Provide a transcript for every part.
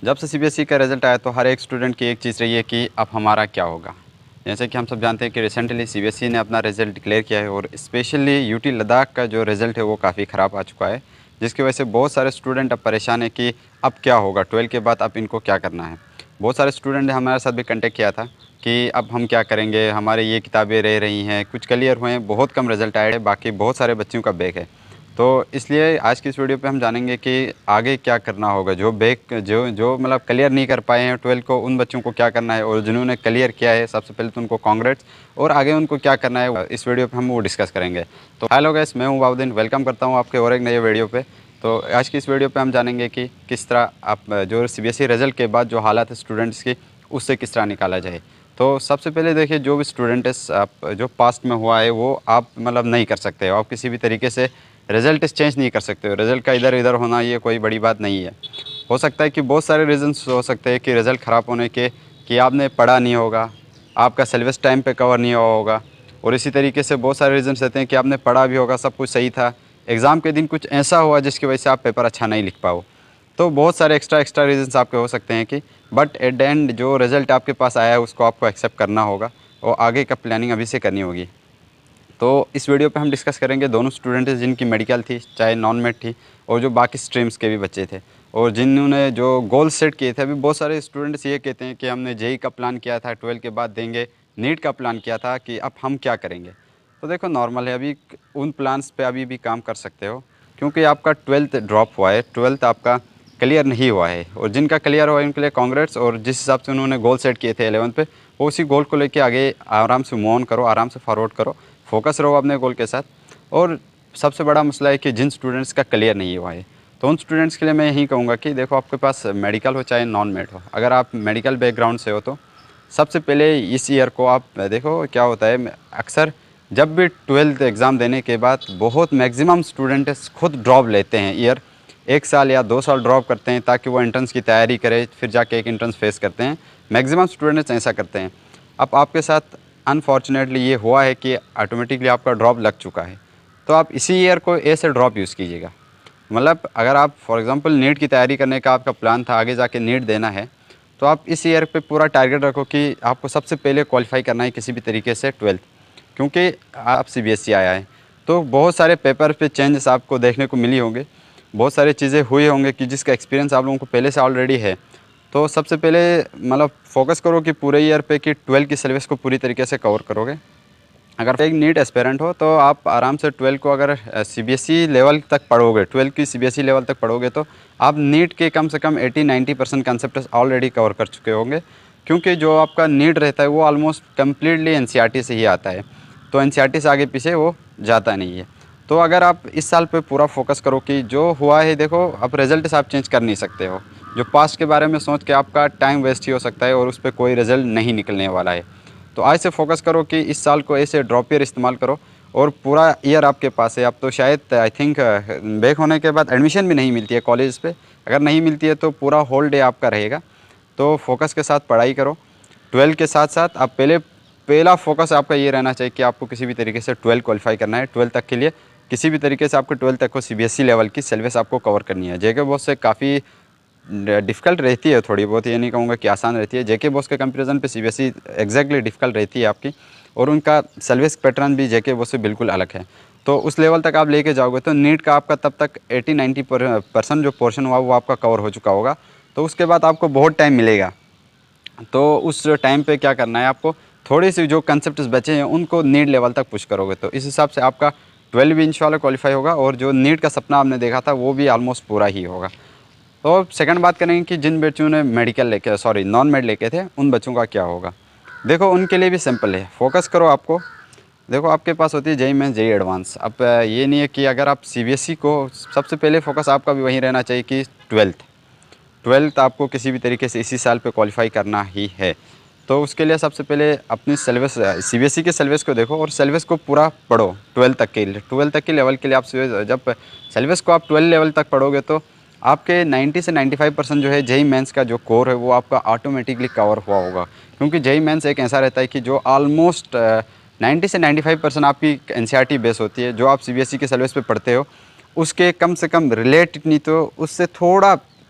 जब से सीबीएसई का रिज़ल्ट आया तो हर एक स्टूडेंट की एक चीज़ रही है कि अब हमारा क्या होगा। जैसे कि हम सब जानते हैं कि रिसेंटली सीबीएसई ने अपना रिज़ल्ट डिक्लेयर किया है और स्पेशली यूटी लद्दाख का जो रिज़ल्ट है वो काफ़ी ख़राब आ चुका है, जिसकी वजह से बहुत सारे स्टूडेंट अब परेशान है कि अब क्या होगा, 12 के बाद अब इनको क्या करना है। बहुत सारे स्टूडेंट ने हमारे साथ भी कॉन्टैक्ट किया था कि अब हम क्या करेंगे, हमारे ये किताबें रह रही हैं, कुछ क्लियर हुए हैं, बहुत कम रिज़ल्ट आए हैं, बाकी बहुत सारे बच्चों का बैक है। तो इसलिए आज की इस वीडियो पे हम जानेंगे कि आगे क्या करना होगा, जो बैक जो जो मतलब क्लियर नहीं कर पाए हैं 12 को, उन बच्चों को क्या करना है, और जिन्होंने क्लियर किया है सबसे पहले तो उनको कांग्रेट्स, और आगे उनको क्या करना है इस वीडियो पे हम वो डिस्कस करेंगे। तो हेलो गाइस, मैं हूं बाउद्दीन, वेलकम करता हूं आपके और एक नए वीडियो पे। तो आज की इस वीडियो पे हम जानेंगे कि किस तरह आप जो सीबीएसई रिजल्ट के बाद जो हालात है स्टूडेंट्स की, उससे किस तरह निकाला जाए। तो सबसे पहले देखिए, जो भी स्टूडेंट है आप जो पास्ट में हुआ है वो आप मतलब नहीं कर सकते हो, आप किसी भी तरीके से रिज़ल्ट चेंज नहीं कर सकते हो। रिज़ल्ट का इधर इधर होना ये कोई बड़ी बात नहीं है। हो सकता है कि बहुत सारे रीज़न्स हो सकते हैं कि रिज़ल्ट ख़राब होने के, कि आपने पढ़ा नहीं होगा, आपका सिलेबस टाइम पे कवर नहीं हुआ होगा, और इसी तरीके से बहुत सारे रीज़न्स रहते हैं कि आपने पढ़ा भी होगा, सब कुछ सही था, एग्ज़ाम के दिन कुछ ऐसा हुआ जिसकी वजह से आप पेपर अच्छा नहीं लिख पाओ। तो बहुत सारे एक्स्ट्रा रीज़न्स आपके हो सकते हैं कि बट एट द एंड जो रिज़ल्ट आपके पास आया है उसको आपको एक्सेप्ट करना होगा और आगे का प्लानिंग अभी से करनी होगी। तो इस वीडियो पे हम डिस्कस करेंगे दोनों स्टूडेंट जिनकी मेडिकल थी, चाहे नॉन मेड थी, और जो बाकी स्ट्रीम्स के भी बच्चे थे, और जिन्होंने जो गोल सेट किए थे। अभी बहुत सारे स्टूडेंट्स ये कहते हैं कि हमने जेई का प्लान किया था, 12 के बाद देंगे, नीट का प्लान किया था, कि अब हम क्या करेंगे। तो देखो, नॉर्मल है, अभी उन प्लान्स पे अभी भी काम कर सकते हो, क्योंकि आपका 12th ड्रॉप हुआ है, 12th आपका क्लियर नहीं हुआ है, और जिनका क्लियर हुआ है उनके लिए कांग्रेट्स। और जिस हिसाब से उन्होंने गोल सेट किए थे 11th पे, वो उसी गोल को लेके आगे आराम से मूव ऑन करो, आराम से फॉरवर्ड करो, फोकस रहो अपने गोल के साथ। और सबसे बड़ा मसला है कि जिन स्टूडेंट्स का क्लियर नहीं हुआ है, तो उन स्टूडेंट्स के लिए मैं यही कहूँगा कि देखो, आपके पास मेडिकल हो चाहे नॉन मेड हो, अगर आप मेडिकल बैकग्राउंड से हो तो सबसे पहले इस ईयर को आप देखो क्या होता है। अक्सर जब भी 12th एग्ज़ाम देने के बाद बहुत मैक्सिमम स्टूडेंट्स खुद ड्रॉप लेते हैं, ईयर 1 साल या 2 साल ड्रॉप करते हैं ताकि वो एंट्रेंस की तैयारी करे, फिर जाके एक एंट्रेंस फेस करते हैं। मैक्सिमम स्टूडेंट्स ऐसा करते हैं। अब आपके साथ अनफॉर्चुनेटली ये हुआ है कि ऑटोमेटिकली आपका ड्रॉप लग चुका है, तो आप इसी ईयर को ऐसे ड्रॉप यूज़ कीजिएगा। मतलब अगर आप फॉर एग्ज़ाम्पल नीट की तैयारी करने का आपका प्लान था, आगे जाके नीट देना है, तो आप इस ईयर पे पूरा टारगेट रखो कि आपको सबसे पहले क्वालिफाई करना है किसी भी तरीके से 12th, क्योंकि आप सीबीएसई आया है। तो बहुत सारे पेपर पे चेंजेस आपको देखने को मिली होंगे, बहुत सारी चीज़ें हुई होंगे कि जिसका एक्सपीरियंस आप लोगों को पहले से ऑलरेडी है। तो सबसे पहले मतलब फ़ोकस करो कि पूरे ईयर पे कि 12 की सिलेबस को पूरी तरीके से कवर करोगे। अगर एक नीट एस्पेरेंट हो तो आप आराम से 12 को अगर सीबीएसई लेवल तक पढ़ोगे, 12 की सीबीएसई लेवल तक पढ़ोगे, तो आप नीट के कम से कम 80-90% कंसेप्ट ऑलरेडी कवर कर चुके होंगे, क्योंकि जो आपका नीट रहता है वो ऑलमोस्ट कम्प्लीटली एनसीईआरटी से ही आता है। तो एनसीईआरटी से आगे पीछे वो जाता नहीं है। तो अगर आप इस साल पे पूरा फोकस करो कि जो हुआ है, देखो अब रिज़ल्ट आप चेंज कर नहीं सकते हो, जो पास्ट के बारे में सोच के आपका टाइम वेस्ट ही हो सकता है और उस पर कोई रिज़ल्ट नहीं निकलने वाला है। तो आज से फोकस करो कि इस साल को ऐसे ड्रॉप ईयर इस्तेमाल करो, और पूरा ईयर आपके पास है। अब तो शायद आई थिंक बैक होने के बाद एडमिशन भी नहीं मिलती है कॉलेज पे, अगर नहीं मिलती है तो पूरा होल डे आपका रहेगा। तो फोकस के साथ पढ़ाई करो। 12 के साथ साथ आप पहला फोकस आपका ये रहना चाहिए कि आपको किसी भी तरीके से 12 क्वालिफाई करना है। 12 तक के लिए किसी भी तरीके से आपको 12 तक को सीबीएसई लेवल की सिलेबस आपको कवर करनी है। जेके बॉस से काफ़ी डिफ़िकल्ट रहती है थोड़ी बहुत, ये नहीं कहूँगा कि आसान रहती है। जेके बॉस के कंपैरिजन पे सीबीएसई एग्जैक्टली डिफ़िकल्ट रहती है आपकी, और उनका सिलेबस पैटर्न भी जेके बॉस से बिल्कुल अलग है। तो उस लेवल तक आप लेके जाओगे तो नीट का आपका तब तक 80-90% जो पोर्शन हुआ वो आपका कवर हो चुका होगा। तो उसके बाद आपको बहुत टाइम मिलेगा। तो उस टाइम पे क्या करना है आपको, थोड़ी सी जो कंसेप्ट्स बचे हैं उनको नीट लेवल तक पुश करोगे, तो इस हिसाब से आपका 12 भी इंशाल्लाह क्वालिफाई होगा, और जो नीट का सपना आपने देखा था वो भी ऑलमोस्ट पूरा ही होगा। तो सेकंड बात करेंगे कि जिन बच्चों ने नॉन मेड लेके थे, उन बच्चों का क्या होगा। देखो उनके लिए भी सिंपल है, फोकस करो। आपको देखो, आपके पास होती है जेई मेंस, जेई एडवांस। अब ये नहीं है कि अगर आप सीबीएसई को, सबसे पहले फोकस आपका भी वहीं रहना चाहिए कि 12th आपको किसी भी तरीके से इसी साल पे क्वालिफाई करना ही है। तो उसके लिए सबसे पहले अपनी सिलेबस, सीबीएसई के सिलेबस को देखो और सिलेबस को पूरा पढ़ो 12 तक के लिए। 12 तक के लेवल के लिए आप जब सिलेबस को आप 12 लेवल तक पढ़ोगे तो आपके 90 से 95% जो है जेई मेंस का जो कोर है वो आपका ऑटोमेटिकली कवर हुआ होगा, क्योंकि जेई मेंस एक ऐसा रहता है कि जो ऑलमोस्ट 90 से 95% आपकी एनसीईआरटी बेस होती है। जो आप सीबीएसई के सिलेबस पे पढ़ते हो उसके कम से कम रिलेटेड नहीं तो उससे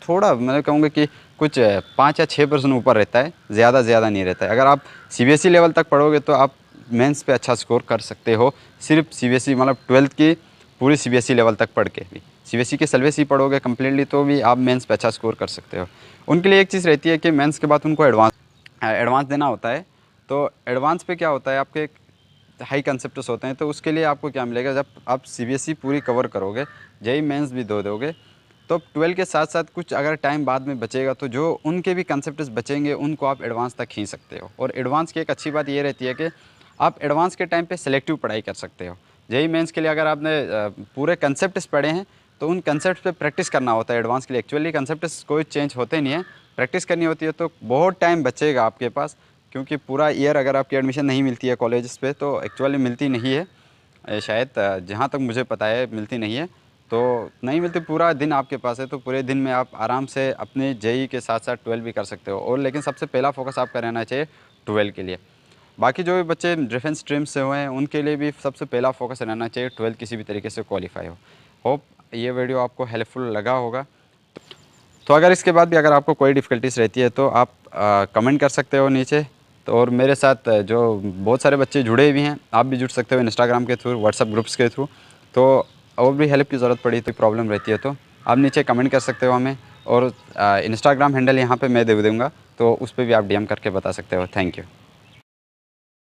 थोड़ा मैं कहूँगा कि कुछ 5 या 6% ऊपर रहता है, ज़्यादा नहीं रहता है। अगर आप सीबीएसई लेवल तक पढ़ोगे तो आप मेंस पे अच्छा स्कोर कर सकते हो, सिर्फ सीबीएसई मतलब 12th की पूरी सीबीएसई लेवल तक पढ़ के भी। सीबीएसई के सिलेबस ही पढ़ोगे कम्प्लीटली तो भी आप मेंस पे अच्छा स्कोर कर सकते हो। उनके लिए एक चीज़ रहती है कि मेंस के बाद उनको एडवांस देना होता है। तो एडवांस पे क्या होता है, आपके हाई कंसेप्ट्स होते हैं, तो उसके लिए आपको क्या मिलेगा, जब आप सीबीएसई पूरी कवर करोगे, जेईई मेंस भी दो दोगे, तो 12 के साथ साथ कुछ अगर टाइम बाद में बचेगा तो जो उनके भी कंसेप्ट्स बचेंगे उनको आप एडवांस तक खींच सकते हो। और एडवांस की एक अच्छी बात ये रहती है कि आप एडवांस के टाइम पे सेलेक्टिव पढ़ाई कर सकते हो। जेईई मेंस के लिए अगर आपने पूरे कंसेप्ट्स पढ़े हैं तो उन कंसेप्ट पे प्रैक्टिस करना होता है। एडवांस के लिए एक्चुअली कंसेप्ट्स कोई चेंज होते नहीं है, प्रैक्टिस करनी होती है, तो बहुत टाइम बचेगा आपके पास, क्योंकि पूरा ईयर अगर आपकी एडमिशन नहीं मिलती है कॉलेज पे तो एक्चुअली मिलती नहीं है, शायद जहाँ तक मुझे पता है मिलती नहीं है, तो नहीं मिलती, पूरा दिन आपके पास है, तो पूरे दिन में आप आराम से अपने जेईई के साथ साथ 12 भी कर सकते हो। और लेकिन सबसे पहला फोकस आपका रहना चाहिए 12 के लिए। बाकी जो भी बच्चे डिफेंस स्ट्रीम से हुए हैं उनके लिए भी सबसे पहला फोकस रहना चाहिए 12 किसी भी तरीके से क्वालिफाई हो। होप ये वीडियो आपको हेल्पफुल लगा होगा। तो अगर इसके बाद भी अगर आपको कोई डिफ़िकल्टीज़ रहती है तो आप कमेंट कर सकते हो नीचे। तो और मेरे साथ जो बहुत सारे बच्चे जुड़े भी हैं, आप भी जुड़ सकते हो इंस्टाग्राम के थ्रू, व्हाट्सएप ग्रुप्स के थ्रू। तो और भी हेल्प की ज़रूरत पड़ी, तो प्रॉब्लम रहती है तो आप नीचे कमेंट कर सकते हो हमें। और इंस्टाग्राम हैंडल यहाँ पे मैं दे दूँगा, तो उस पर भी आप डीएम करके बता सकते हो। Thank you.